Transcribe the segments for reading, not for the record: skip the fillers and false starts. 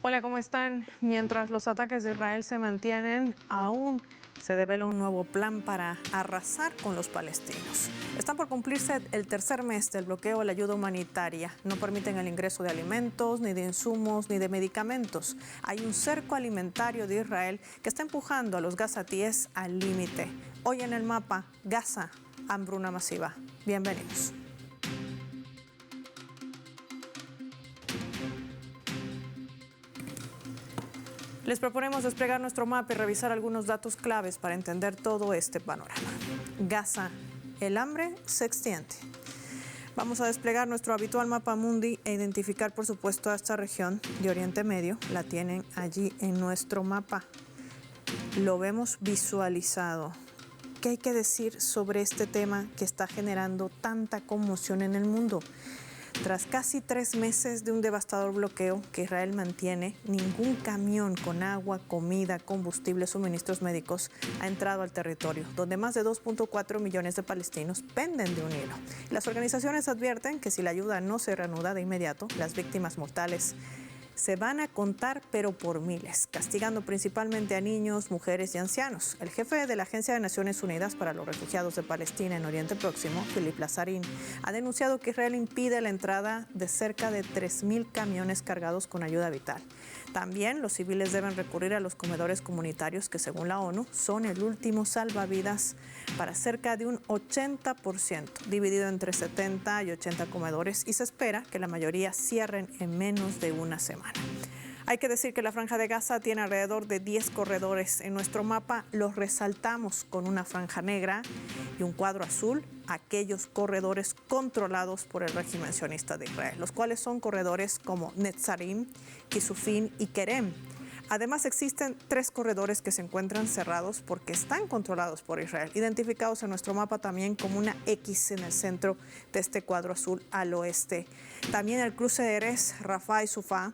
Hola, ¿cómo están? Mientras los ataques de Israel se mantienen, aún se devela un nuevo plan para arrasar con los palestinos. Están por cumplirse el tercer mes del bloqueo a la ayuda humanitaria. No permiten el ingreso de alimentos, ni de insumos, ni de medicamentos. Hay un cerco alimentario de Israel que está empujando a los gazatíes al límite. Hoy en el mapa, Gaza, hambruna masiva. Bienvenidos. Les proponemos desplegar nuestro mapa y revisar algunos datos claves para entender todo este panorama. Gaza, el hambre se extiende. Vamos a desplegar nuestro habitual mapa mundi e identificar, por supuesto, a esta región de Oriente Medio. La tienen allí en nuestro mapa. Lo vemos visualizado. ¿Qué hay que decir sobre este tema que está generando tanta conmoción en el mundo? Tras casi 3 meses de un devastador bloqueo que Israel mantiene, ningún camión con agua, comida, combustible, suministros médicos ha entrado al territorio, donde más de 2.4 millones de palestinos penden de un hilo. Las organizaciones advierten que si la ayuda no se reanuda de inmediato, las víctimas mortales se van a contar, pero por miles, castigando principalmente a niños, mujeres y ancianos. El jefe de la Agencia de Naciones Unidas para los Refugiados de Palestina en Oriente Próximo, Philippe Lazzarin, ha denunciado que Israel impide la entrada de cerca de 3.000 camiones cargados con ayuda vital. También los civiles deben recurrir a los comedores comunitarios que, según la ONU, son el último salvavidas para cerca de un 80%, dividido entre 70 y 80 comedores, y se espera que la mayoría cierren en menos de una semana. Hay que decir que la Franja de Gaza tiene alrededor de 10 corredores. En nuestro mapa los resaltamos con una franja negra y un cuadro azul, aquellos corredores controlados por el régimen sionista de Israel, los cuales son corredores como Netzarim, Kisufin y Kerem. Además, existen 3 corredores que se encuentran cerrados porque están controlados por Israel, identificados en nuestro mapa también como una X en el centro de este cuadro azul al oeste. También el cruce de Erez, Rafah y Sufá,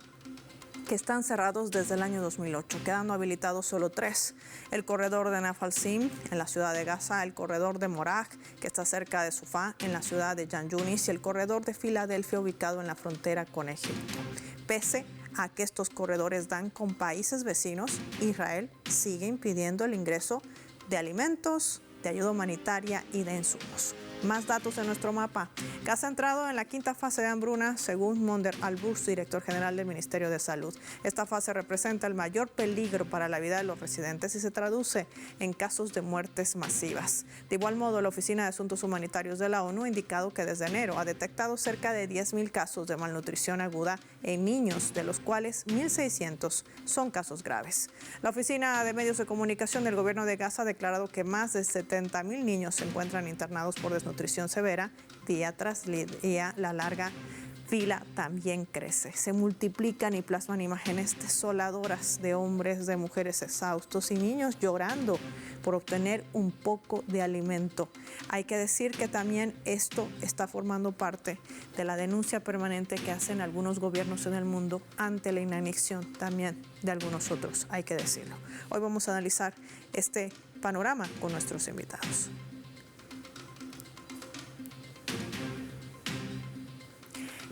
que están cerrados desde el año 2008, quedando habilitados solo 3. El corredor de Nafalsim en la ciudad de Gaza, el corredor de Moraj, que está cerca de Sufá, en la ciudad de Yan Yunis, y el corredor de Filadelfia, ubicado en la frontera con Egipto. Pese a que estos corredores dan con países vecinos, Israel sigue impidiendo el ingreso de alimentos, de ayuda humanitaria y de insumos. Más datos en nuestro mapa. Gaza ha entrado en la 5ª fase de hambruna, según Monder Al-Burs, director general del Ministerio de Salud. Esta fase representa el mayor peligro para la vida de los residentes y se traduce en casos de muertes masivas. De igual modo, la Oficina de Asuntos Humanitarios de la ONU ha indicado que desde enero ha detectado cerca de 10.000 casos de malnutrición aguda en niños, de los cuales 1.600 son casos graves. La Oficina de Medios de Comunicación del Gobierno de Gaza ha declarado que más de 70.000 niños se encuentran internados por desnutrición severa. Día tras día, la larga fila también crece. Se multiplican y plasman imágenes desoladoras de hombres, de mujeres exhaustos y niños llorando por obtener un poco de alimento. Hay que decir que también esto está formando parte de la denuncia permanente que hacen algunos gobiernos en el mundo ante la inanición también de algunos otros, hay que decirlo. Hoy vamos a analizar este panorama con nuestros invitados.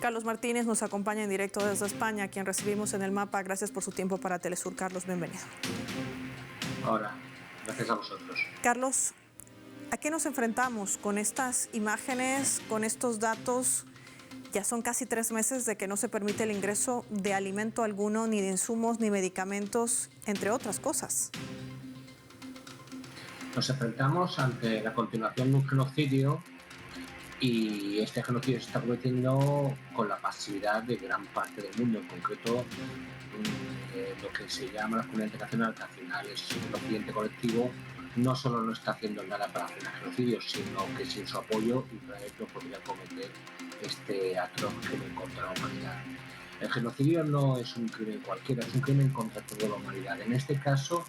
Carlos Martínez nos acompaña en directo desde España, a quien recibimos en el mapa. Gracias por su tiempo para Telesur. Carlos, bienvenido. Hola, gracias a vosotros. Carlos, ¿a qué nos enfrentamos con estas imágenes, con estos datos? Ya son casi 3 meses de que no se permite el ingreso de alimento alguno, ni de insumos, ni medicamentos, entre otras cosas. Nos enfrentamos ante la continuación de un genocidio, y este genocidio se está cometiendo con la pasividad de gran parte del mundo, en concreto lo que se llama la comunidad internacional, que al final es el occidente colectivo. No solo no está haciendo nada para frenar el genocidio, sino que sin su apoyo Israel no podría cometer este atroz crimen contra la humanidad. El genocidio no es un crimen cualquiera, es un crimen contra toda la humanidad. En este caso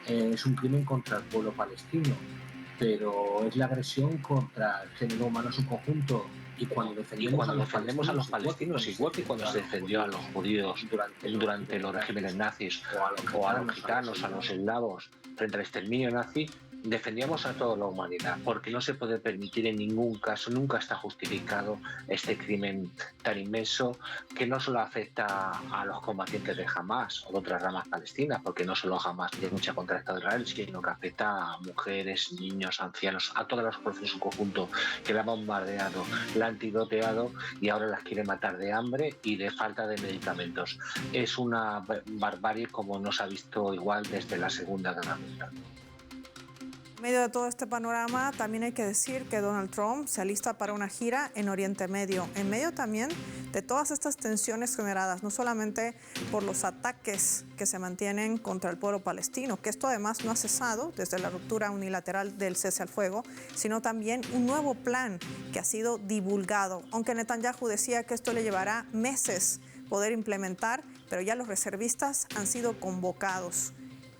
es un crimen contra el pueblo palestino, pero es la agresión contra el género humano en su conjunto. Y cuando defendemos a los palestinos, igual que cuando se defendió a los judíos durante los regímenes nazis, o a los gitanos, a los eslavos, frente al exterminio nazi, defendíamos a toda la humanidad, porque no se puede permitir en ningún caso, nunca está justificado este crimen tan inmenso que no solo afecta a los combatientes de Hamas o de otras ramas palestinas, porque no solo Hamas lucha contra el Estado de Israel, sino que afecta a mujeres, niños, ancianos, a todas las poblaciones en su conjunto, que la ha bombardeado, la ha antidoteado y ahora las quiere matar de hambre y de falta de medicamentos. Es una barbarie como no se ha visto igual desde la Segunda Guerra Mundial. En medio de todo este panorama, también hay que decir que Donald Trump se alista para una gira en Oriente Medio, en medio también de todas estas tensiones generadas, no solamente por los ataques que se mantienen contra el pueblo palestino, que esto además no ha cesado desde la ruptura unilateral del cese al fuego, sino también un nuevo plan que ha sido divulgado, aunque Netanyahu decía que esto le llevará meses poder implementar, pero ya los reservistas han sido convocados.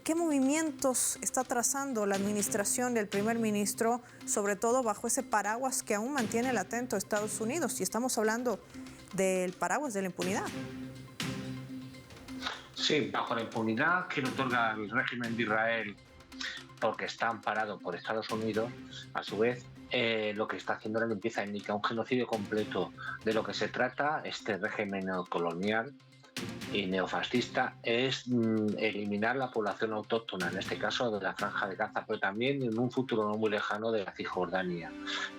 ¿Qué movimientos está trazando la administración del primer ministro, sobre todo bajo ese paraguas que aún mantiene latente Estados Unidos? Y estamos hablando del paraguas de la impunidad. Sí, bajo la impunidad que le otorga el régimen de Israel, porque está amparado por Estados Unidos, a su vez, lo que está haciendo la limpieza étnica, un genocidio completo. De lo que se trata este régimen neocolonial y neofascista es eliminar la población autóctona, en este caso de la Franja de Gaza, pero también en un futuro no muy lejano de la Cisjordania,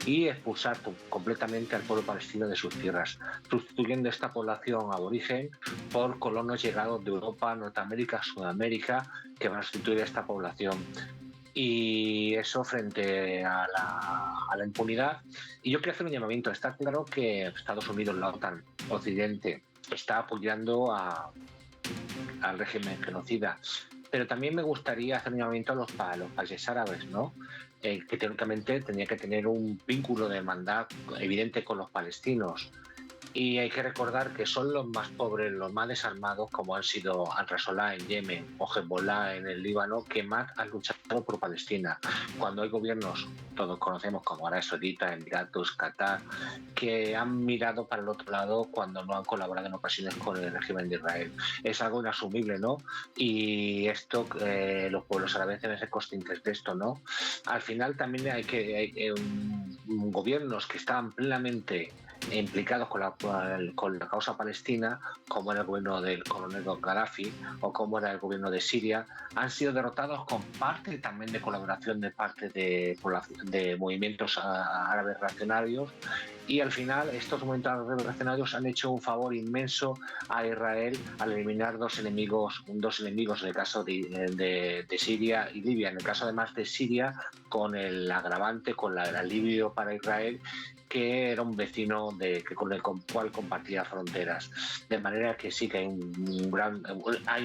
y expulsar completamente al pueblo palestino de sus tierras, sustituyendo esta población aborigen por colonos llegados de Europa, Norteamérica, Sudamérica, que van a sustituir a esta población. Y eso frente a la impunidad. Y yo quiero hacer un llamamiento. Está claro que Estados Unidos, la OTAN, Occidente, está apoyando al régimen genocida, pero también me gustaría hacer un llamamiento a los países árabes, ¿no? Que teóricamente tendría que tener un vínculo de hermandad evidente con los palestinos. Y hay que recordar que son los más pobres, los más desarmados, como han sido Al-Rasolá en Yemen o Hezbollah en el Líbano, que más han luchado por Palestina. Cuando hay gobiernos, todos conocemos como Arabia Saudita, Emiratos, Qatar, que han mirado para el otro lado cuando no han colaborado en ocasiones con el régimen de Israel. Es algo inasumible, ¿no? Y esto, los pueblos árabes deben ser conscientes de esto, ¿no? Al final también hay gobiernos que estaban plenamente implicados con la causa palestina, como era el gobierno del coronel Gaddafi o como era el gobierno de Siria, han sido derrotados con parte también de colaboración de parte de movimientos árabes reaccionarios, y al final estos movimientos árabes reaccionarios han hecho un favor inmenso a Israel al eliminar dos enemigos en el caso de Siria y Libia. En el caso además de Siria, con el agravante, con el alivio para Israel, que era un vecino con el cual compartía fronteras. De manera que sí que hay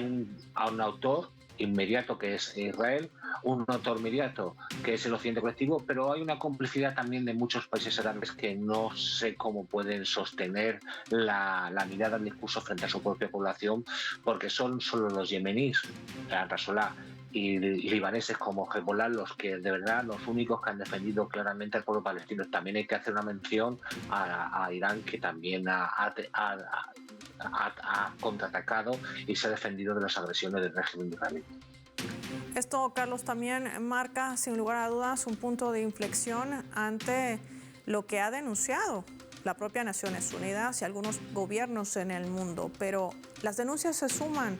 un autor inmediato que es Israel, un autor inmediato que es el Occidente colectivo, pero hay una complicidad también de muchos países árabes que no sé cómo pueden sostener la mirada al discurso frente a su propia población, porque son solo los yemeníes, Al-Rasolá y libaneses como Hezbollah los que de verdad los únicos que han defendido claramente al pueblo palestino. También hay que hacer una mención a Irán, que también ha contraatacado y se ha defendido de las agresiones del régimen de Israel. Esto, Carlos, también marca sin lugar a dudas un punto de inflexión ante lo que ha denunciado la propia Naciones Unidas y algunos gobiernos en el mundo. Pero las denuncias se suman.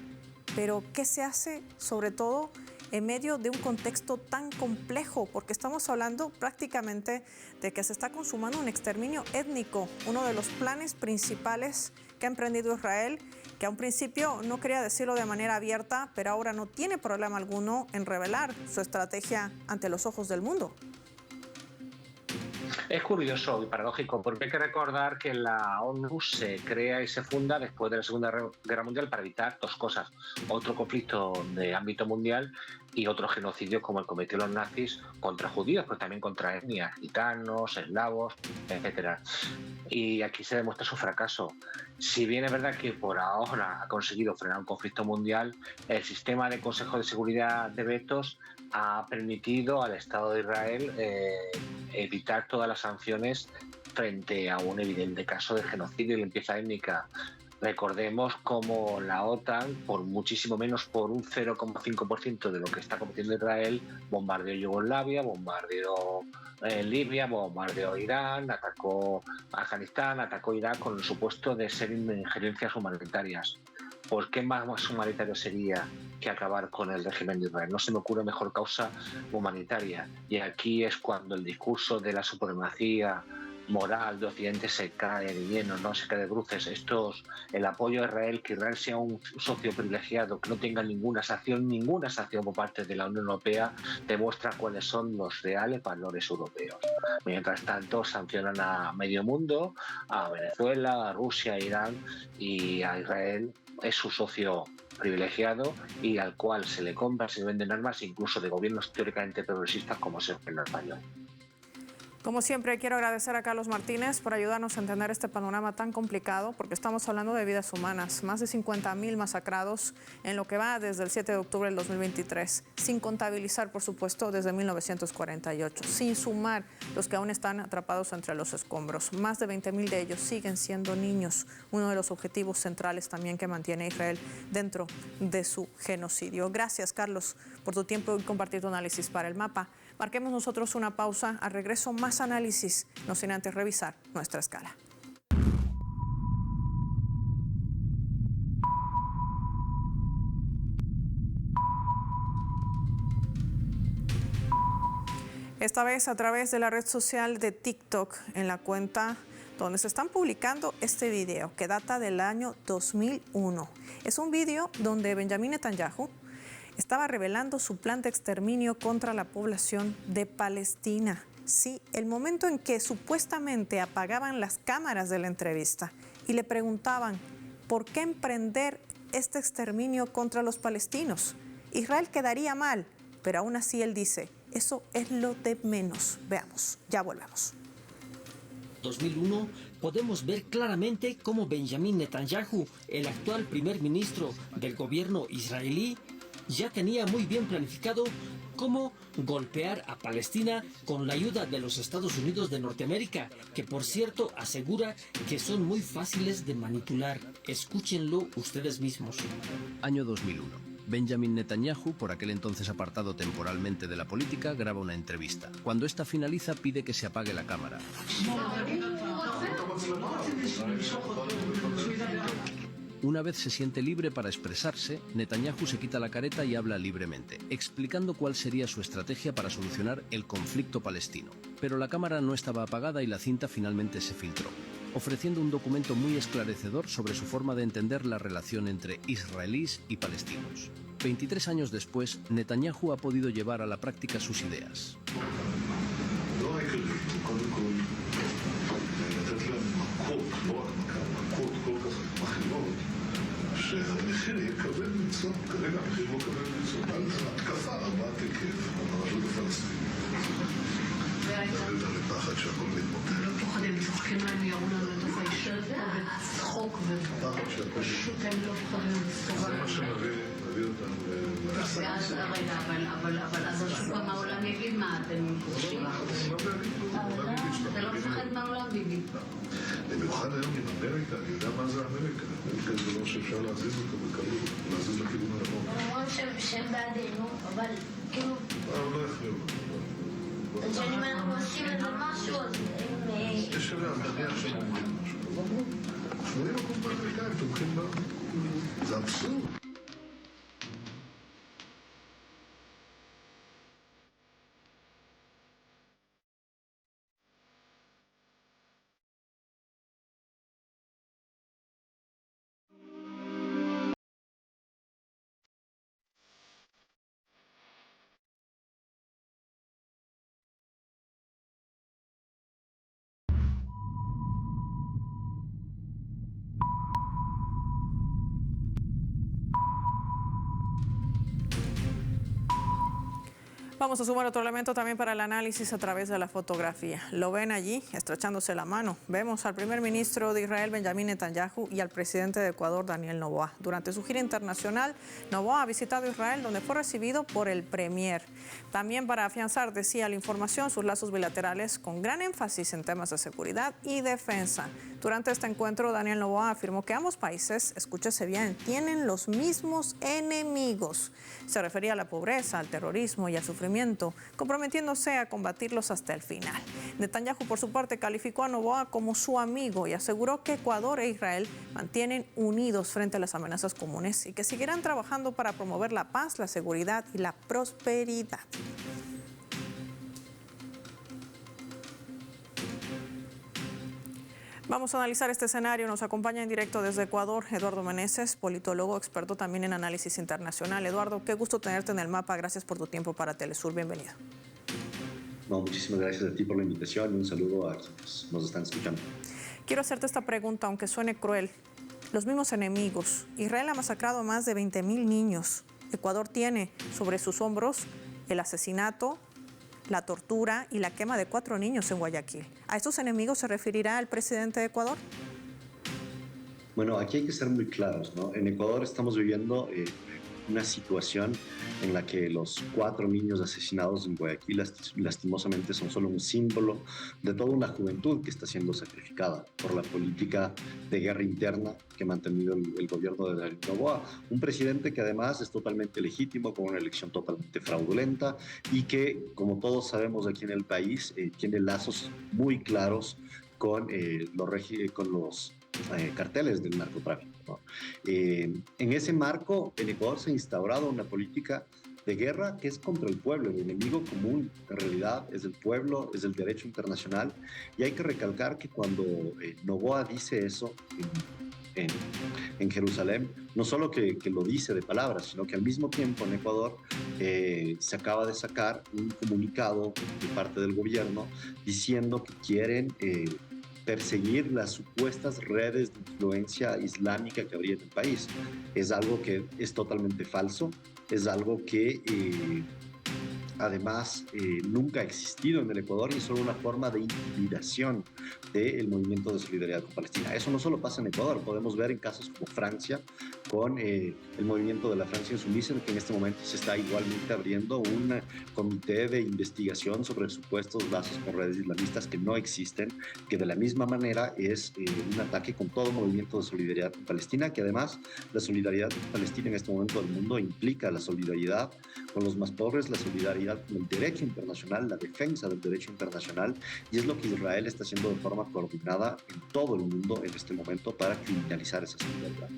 Pero ¿qué se hace sobre todo en medio de un contexto tan complejo? Porque estamos hablando prácticamente de que se está consumando un exterminio étnico, uno de los planes principales que ha emprendido Israel, que a un principio no quería decirlo de manera abierta, pero ahora no tiene problema alguno en revelar su estrategia ante los ojos del mundo. Es curioso y paradójico, porque hay que recordar que la ONU se crea y se funda después de la Segunda Guerra Mundial para evitar dos cosas: otro conflicto de ámbito mundial y otro genocidio como el cometieron los nazis contra judíos, pero también contra etnias, gitanos, eslavos, etcétera. Y aquí se demuestra su fracaso. Si bien es verdad que por ahora ha conseguido frenar un conflicto mundial, el sistema de Consejo de Seguridad de vetos ha permitido al Estado de Israel evitar todas las sanciones frente a un evidente caso de genocidio y limpieza étnica. Recordemos como la OTAN, por muchísimo menos, por un 0,5% de lo que está cometiendo Israel, bombardeó Yugoslavia, bombardeó Libia, bombardeó Irán, atacó Afganistán, atacó Irak con el supuesto de ser injerencias humanitarias. ¿Por qué más humanitario sería que acabar con el régimen de Israel? No se me ocurre mejor causa humanitaria. Y aquí es cuando el discurso de la supremacía moral de Occidente se cae de lleno, no se cae de bruces. El apoyo a Israel, que Israel sea un socio privilegiado, que no tenga ninguna sanción por parte de la Unión Europea, demuestra cuáles son los reales valores europeos. Mientras tanto, sancionan a medio mundo, a Venezuela, a Rusia, a Irán, y a Israel es su socio privilegiado y al cual se le compra, se le venden armas, incluso de gobiernos teóricamente progresistas como es el gobierno español. Como siempre, quiero agradecer a Carlos Martínez por ayudarnos a entender este panorama tan complicado, porque estamos hablando de vidas humanas, más de 50,000 masacrados en lo que va desde el 7 de octubre del 2023, sin contabilizar, por supuesto, desde 1948, sin sumar los que aún están atrapados entre los escombros. Más de 20,000 de ellos siguen siendo niños, uno de los objetivos centrales también que mantiene Israel dentro de su genocidio. Gracias, Carlos, por tu tiempo y compartir tu análisis para el mapa. Marquemos nosotros una pausa. Al regreso, más análisis, no sin antes revisar nuestra escala. Esta vez a través de la red social de TikTok, en la cuenta donde se están publicando este video que data del año 2001. Es un video donde Benjamín Netanyahu estaba revelando su plan de exterminio contra la población de Palestina. Sí, el momento en que supuestamente apagaban las cámaras de la entrevista y le preguntaban por qué emprender este exterminio contra los palestinos. Israel quedaría mal, pero aún así él dice, eso es lo de menos. Veamos, ya volvemos. 2001, podemos ver claramente cómo Benjamín Netanyahu, el actual primer ministro del gobierno israelí, ya tenía muy bien planificado cómo golpear a Palestina con la ayuda de los Estados Unidos de Norteamérica, que por cierto asegura que son muy fáciles de manipular. Escúchenlo ustedes mismos. Año 2001. Benjamín Netanyahu, por aquel entonces apartado temporalmente de la política, graba una entrevista. Cuando esta finaliza, pide que se apague la cámara. Una vez se siente libre para expresarse, Netanyahu se quita la careta y habla libremente, explicando cuál sería su estrategia para solucionar el conflicto palestino. Pero la cámara no estaba apagada y la cinta finalmente se filtró, ofreciendo un documento muy esclarecedor sobre su forma de entender la relación entre israelíes y palestinos. 23 años después, Netanyahu ha podido llevar a la práctica sus ideas. אבל אז שוב פעם העולם יגיד מה אתם חושבים. אתה לא מפחד מהעולם, ביבי. במיוחד היום עם אמריקה, אני יודע מה זה אמריקה. אמריקה זה לא שאפשר להזיז אותו בקלות, להזיז לכיוון הנכון. אומרים שהם בעדינו, אבל כאילו... לא יכולים. אם אנחנו עושים את זה משהו, אז הם... יש לי להניח שהם אומרים משהו. 80% באמריקאים תומכים בה. זה אבסורד. Vamos a sumar otro elemento también para el análisis a través de la fotografía. Lo ven allí, estrechándose la mano. Vemos al primer ministro de Israel, Benjamín Netanyahu, y al presidente de Ecuador, Daniel Noboa. Durante su gira internacional, Noboa ha visitado Israel, donde fue recibido por el premier. También para afianzar, decía la información, sus lazos bilaterales con gran énfasis en temas de seguridad y defensa. Durante este encuentro, Daniel Noboa afirmó que ambos países, escúchese bien, tienen los mismos enemigos. Se refería a la pobreza, al terrorismo y al sufrimiento, comprometiéndose a combatirlos hasta el final. Netanyahu, por su parte, calificó a Noboa como su amigo y aseguró que Ecuador e Israel mantienen unidos frente a las amenazas comunes y que seguirán trabajando para promover la paz, la seguridad y la prosperidad. Vamos a analizar este escenario. Nos acompaña en directo desde Ecuador Eduardo Meneses, politólogo, experto también en análisis internacional. Eduardo, qué gusto tenerte en el mapa. Gracias por tu tiempo para Telesur. Bienvenido. No, muchísimas gracias a ti por la invitación y un saludo a quienes nos están escuchando. Quiero hacerte esta pregunta, aunque suene cruel. Los mismos enemigos. Israel ha masacrado a más de 20,000 niños. Ecuador tiene sobre sus hombros el asesinato, la tortura y la quema de 4 niños en Guayaquil. ¿A estos enemigos se referirá el presidente de Ecuador? Bueno, aquí hay que ser muy claros, ¿no? En Ecuador estamos viviendo una situación en la que los 4 niños asesinados en Guayaquil lastimosamente son solo un símbolo de toda una juventud que está siendo sacrificada por la política de guerra interna que ha mantenido el gobierno de Daniel Noboa, un presidente que además es totalmente legítimo, con una elección totalmente fraudulenta y que, como todos sabemos aquí en el país, tiene lazos muy claros con los carteles del narcotráfico, ¿no? En ese marco, en Ecuador se ha instaurado una política de guerra que es contra el pueblo. El enemigo común, en realidad, es el pueblo, es el derecho internacional. Y hay que recalcar que cuando Noboa dice eso en Jerusalén, no solo que lo dice de palabras, sino que al mismo tiempo en Ecuador se acaba de sacar un comunicado de parte del gobierno diciendo que quieren perseguir las supuestas redes de influencia islámica que habría en el país. Es algo que es totalmente falso, es algo que además nunca ha existido en el Ecuador y es solo una forma de intimidación del movimiento de solidaridad con Palestina. Eso no solo pasa en Ecuador, podemos ver en casos como Francia, con el movimiento de la Francia insumisa, que en este momento se está igualmente abriendo un comité de investigación sobre supuestos lazos con redes islamistas que no existen, que de la misma manera es un ataque con todo movimiento de solidaridad con Palestina, que además la solidaridad con Palestina en este momento del mundo implica la solidaridad con los más pobres, la solidaridad con el derecho internacional, la defensa del derecho internacional, y es lo que Israel está haciendo de forma coordinada en todo el mundo en este momento para criminalizar esa solidaridad.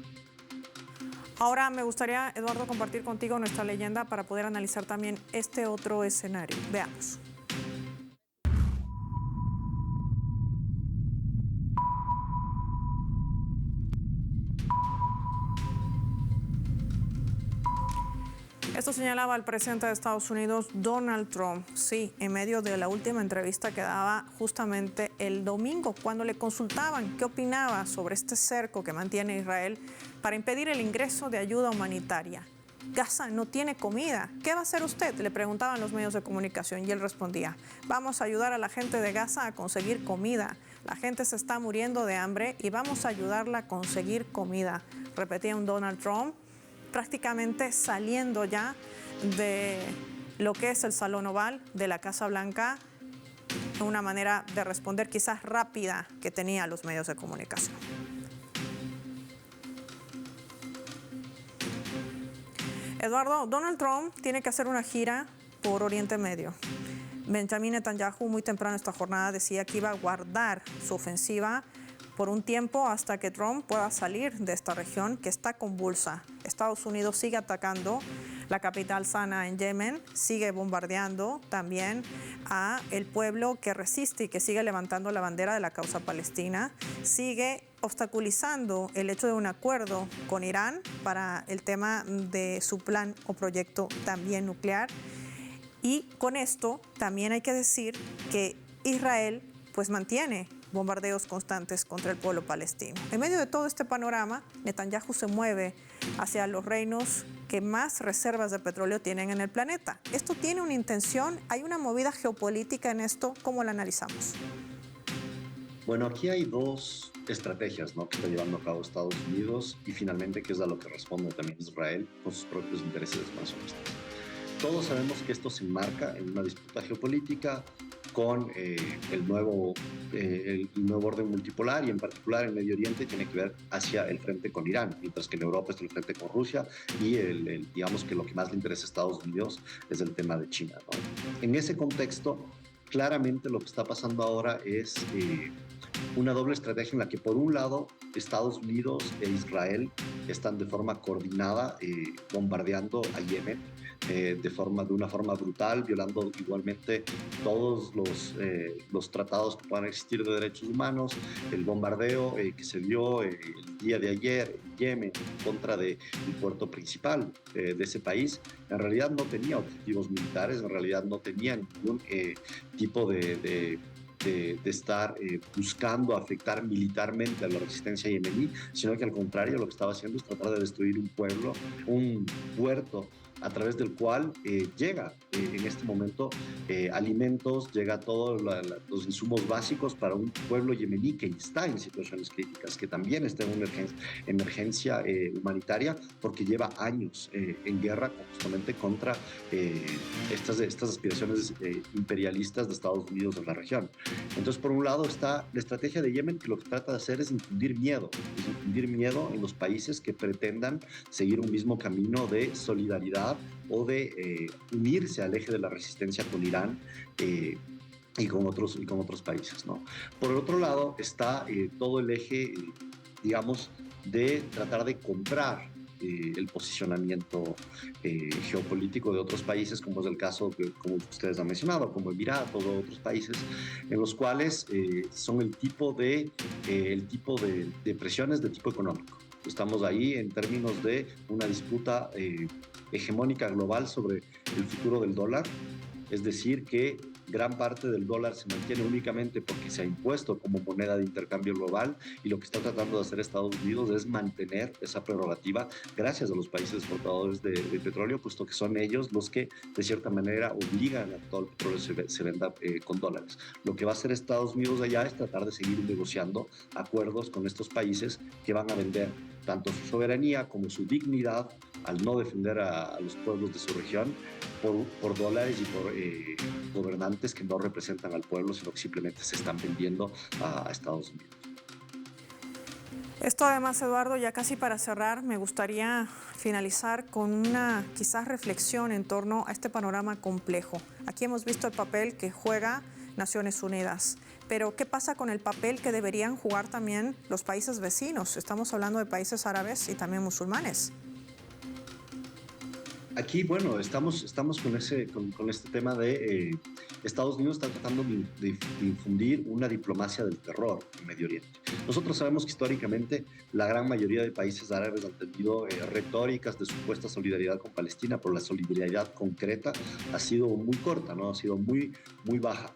Ahora me gustaría, Eduardo, compartir contigo nuestra leyenda para poder analizar también este otro escenario. Veamos. Esto señalaba el presidente de Estados Unidos, Donald Trump, sí, en medio de la última entrevista que daba justamente el domingo, cuando le consultaban qué opinaba sobre este cerco que mantiene Israel para impedir el ingreso de ayuda humanitaria. Gaza no tiene comida. ¿Qué va a hacer usted?, le preguntaban los medios de comunicación y él respondía: vamos a ayudar a la gente de Gaza a conseguir comida. La gente se está muriendo de hambre y vamos a ayudarla a conseguir comida. Repetía un Donald Trump, prácticamente saliendo ya de lo que es el Salón Oval de la Casa Blanca, una manera de responder quizás rápida que tenía los medios de comunicación. Eduardo, Donald Trump tiene que hacer una gira por Oriente Medio. Benjamín Netanyahu muy temprano esta jornada decía que iba a guardar su ofensiva por un tiempo hasta que Trump pueda salir de esta región que está convulsa. Estados Unidos sigue atacando la capital Sana en Yemen, sigue bombardeando también a el pueblo que resiste y que sigue levantando la bandera de la causa palestina, sigue obstaculizando el hecho de un acuerdo con Irán para el tema de su plan o proyecto también nuclear. Y con esto también hay que decir que Israel pues mantiene bombardeos constantes contra el pueblo palestino. En medio de todo este panorama, Netanyahu se mueve hacia los reinos que más reservas de petróleo tienen en el planeta. ¿Esto tiene una intención? ¿Hay una movida geopolítica en esto? ¿Cómo la analizamos? Bueno, aquí hay dos estrategias, ¿no?, que está llevando a cabo Estados Unidos y finalmente que es a lo que responde también Israel con sus propios intereses expansionistas. Todos sabemos que esto se enmarca en una disputa geopolítica con el nuevo orden multipolar, y en particular en Medio Oriente tiene que ver hacia el frente con Irán, mientras que en Europa está el frente con Rusia y digamos que lo que más le interesa a Estados Unidos es el tema de China, ¿no? En ese contexto, claramente lo que está pasando ahora es una doble estrategia en la que por un lado Estados Unidos e Israel están de forma coordinada bombardeando a Yemen de una forma brutal, violando igualmente todos los tratados que puedan existir de derechos humanos. El bombardeo que se dio el día de ayer en Yemen en contra del puerto principal de ese país, en realidad no tenía objetivos militares, en realidad no tenía ningún tipo de estar buscando afectar militarmente a la resistencia yemení, sino que al contrario lo que estaba haciendo es tratar de destruir un puerto a través del cual llega en este momento alimentos, llega todos los insumos básicos para un pueblo yemení que está en situaciones críticas, que también está en una emergencia humanitaria porque lleva años en guerra justamente contra estas aspiraciones imperialistas de Estados Unidos en la región. Entonces, por un lado está la estrategia de Yemen, que lo que trata de hacer es infundir miedo en los países que pretendan seguir un mismo camino de solidaridad o de unirse al eje de la resistencia con Irán y con otros países, ¿no? Por el otro lado está todo el eje, digamos, de tratar de comprar el posicionamiento geopolítico de otros países, como es el caso, como ustedes han mencionado, como Emiratos o otros países, en los cuales son el tipo de presiones de tipo económico. Estamos ahí en términos de una disputa hegemónica global sobre el futuro del dólar, es decir, que gran parte del dólar se mantiene únicamente porque se ha impuesto como moneda de intercambio global, y lo que está tratando de hacer Estados Unidos es mantener esa prerrogativa gracias a los países exportadores de petróleo, puesto que son ellos los que de cierta manera obligan a que todo el petróleo se venda con dólares. Lo que va a hacer Estados Unidos allá es tratar de seguir negociando acuerdos con estos países que van a vender tanto su soberanía como su dignidad al no defender a los pueblos de su región por dólares y por gobernantes que no representan al pueblo, sino que simplemente se están vendiendo a Estados Unidos. Esto además, Eduardo, ya casi para cerrar, me gustaría finalizar con una quizás reflexión en torno a este panorama complejo. Aquí hemos visto el papel que juega Naciones Unidas, pero ¿qué pasa con el papel que deberían jugar también los países vecinos? Estamos hablando de países árabes y también musulmanes. Aquí, bueno, estamos con este tema de Estados Unidos está tratando de infundir una diplomacia del terror en Medio Oriente. Nosotros sabemos que históricamente la gran mayoría de países árabes han tenido retóricas de supuesta solidaridad con Palestina, pero la solidaridad concreta ha sido muy corta, ¿no? Ha sido muy, muy baja.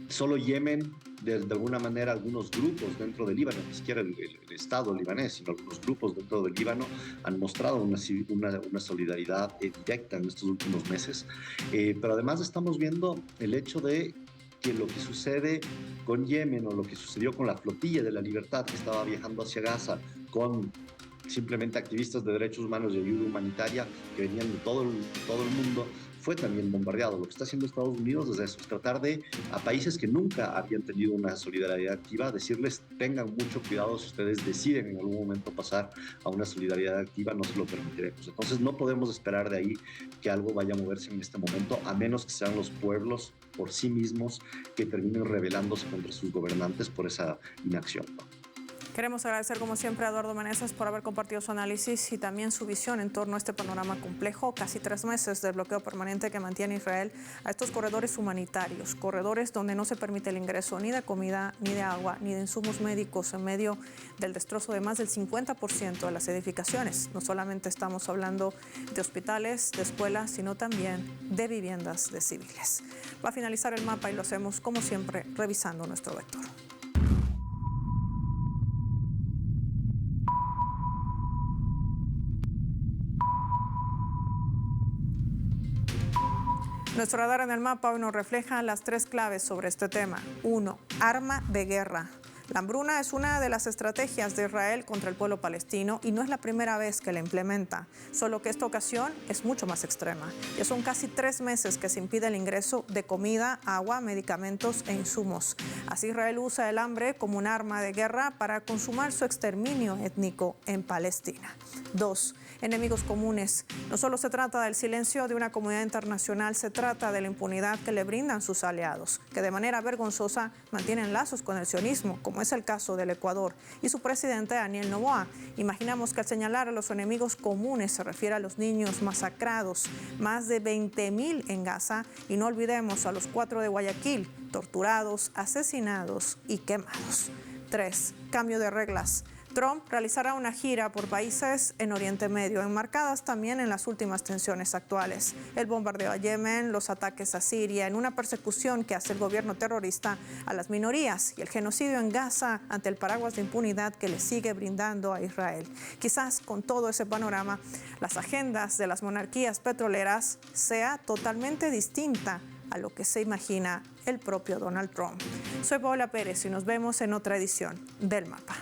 Solo Yemen, de alguna manera, algunos grupos dentro del Líbano, ni siquiera el Estado libanés, sino algunos grupos dentro del Líbano han mostrado una solidaridad directa en estos últimos meses. Pero además estamos viendo el hecho de que lo que sucede con Yemen o lo que sucedió con la flotilla de la libertad que estaba viajando hacia Gaza con simplemente activistas de derechos humanos y ayuda humanitaria que venían de todo el mundo, fue también bombardeado. Lo que está haciendo Estados Unidos es eso, es tratar de, a países que nunca habían tenido una solidaridad activa, decirles tengan mucho cuidado si ustedes deciden en algún momento pasar a una solidaridad activa, no se lo permitiremos. Entonces no podemos esperar de ahí que algo vaya a moverse en este momento, a menos que sean los pueblos por sí mismos que terminen rebelándose contra sus gobernantes por esa inacción, ¿no? Queremos agradecer como siempre a Eduardo Meneses por haber compartido su análisis y también su visión en torno a este panorama complejo. Casi 3 meses del bloqueo permanente que mantiene Israel a estos corredores humanitarios, corredores donde no se permite el ingreso ni de comida, ni de agua, ni de insumos médicos en medio del destrozo de más del 50% de las edificaciones. No solamente estamos hablando de hospitales, de escuelas, sino también de viviendas de civiles. Va a finalizar el mapa y lo hacemos como siempre revisando nuestro vector. Nuestro radar en el mapa hoy nos refleja las 3 claves sobre este tema. 1. Arma de guerra. La hambruna es una de las estrategias de Israel contra el pueblo palestino y no es la primera vez que la implementa, solo que esta ocasión es mucho más extrema. Ya son casi 3 meses que se impide el ingreso de comida, agua, medicamentos e insumos. Así Israel usa el hambre como un arma de guerra para consumar su exterminio étnico en Palestina. 2. Enemigos comunes. No solo se trata del silencio de una comunidad internacional, se trata de la impunidad que le brindan sus aliados, que de manera vergonzosa mantienen lazos con el sionismo, como es el caso del Ecuador y su presidente Daniel Noboa. Imaginamos que al señalar a los enemigos comunes se refiere a los niños masacrados, más de 20.000 en Gaza, y no olvidemos a los 4 de Guayaquil, torturados, asesinados y quemados. 3. Cambio de reglas. Trump realizará una gira por países en Oriente Medio, enmarcadas también en las últimas tensiones actuales. El bombardeo a Yemen, los ataques a Siria, en una persecución que hace el gobierno terrorista a las minorías y el genocidio en Gaza ante el paraguas de impunidad que le sigue brindando a Israel. Quizás con todo ese panorama, las agendas de las monarquías petroleras sea totalmente distinta a lo que se imagina el propio Donald Trump. Soy Paola Pérez y nos vemos en otra edición del Mapa.